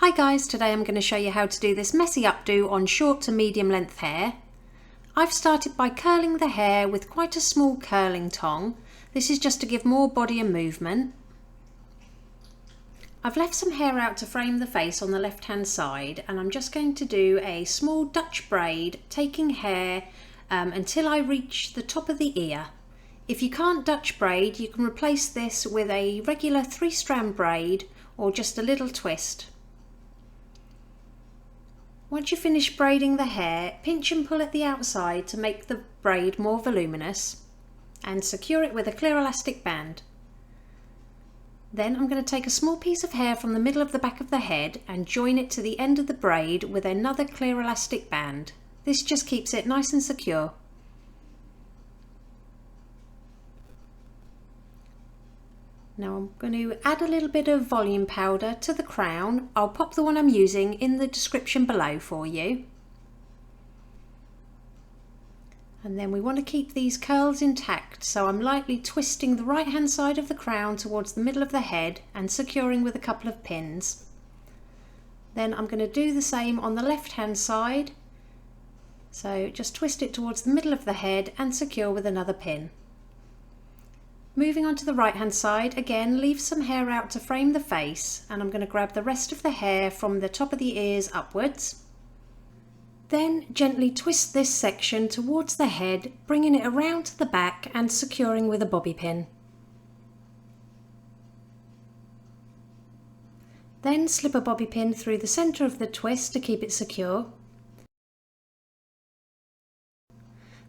Hi guys, today I'm going to show you how to do this messy updo on short to medium length hair. I've started by curling the hair with quite a small curling tong. This is just to give more body and movement. I've left some hair out to frame the face on the left hand side, and I'm just going to do a small Dutch braid, taking hair until I reach the top of the ear. If you can't Dutch braid, you can replace this with a regular 3-strand braid or just a little twist. Once you finish braiding the hair, pinch and pull at the outside to make the braid more voluminous and secure it with a clear elastic band. Then I'm going to take a small piece of hair from the middle of the back of the head and join it to the end of the braid with another clear elastic band. This just keeps it nice and secure. Now I'm going to add a little bit of volume powder to the crown. I'll pop the one I'm using in the description below for you. And then we want to keep these curls intact, so I'm lightly twisting the right hand side of the crown towards the middle of the head and securing with a couple of pins. Then I'm going to do the same on the left hand side. So just twist it towards the middle of the head and secure with another pin. Moving on to the right hand side, again leave some hair out to frame the face, and I'm going to grab the rest of the hair from the top of the ears upwards. Then gently twist this section towards the head, bringing it around to the back and securing with a bobby pin. Then slip a bobby pin through the centre of the twist to keep it secure.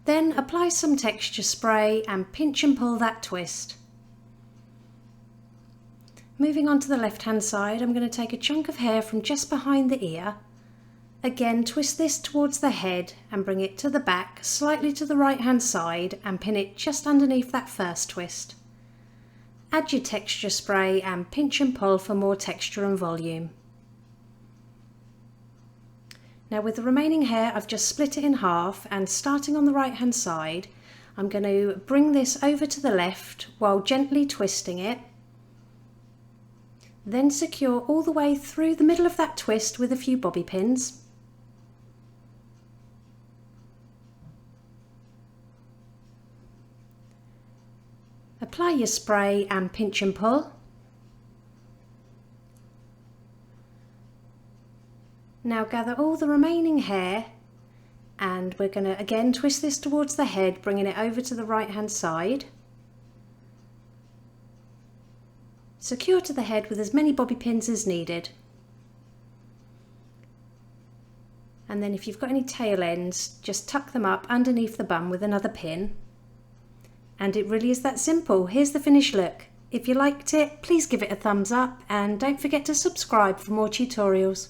Then apply some texture spray and pinch and pull that twist. Moving on to the left hand side, I'm going to take a chunk of hair from just behind the ear. Again, twist this towards the head and bring it to the back, slightly to the right hand side, and pin it just underneath that first twist. Add your texture spray and pinch and pull for more texture and volume. Now with the remaining hair, I've just split it in half, and starting on the right hand side, I'm going to bring this over to the left while gently twisting it. Then secure all the way through the middle of that twist with a few bobby pins. Apply your spray and pinch and pull. Now gather all the remaining hair, and we're going to again twist this towards the head, bringing it over to the right hand side. Secure to the head with as many bobby pins as needed. And then if you've got any tail ends, just tuck them up underneath the bun with another pin. And it really is that simple. Here's the finished look. If you liked it, please give it a thumbs up, and don't forget to subscribe for more tutorials.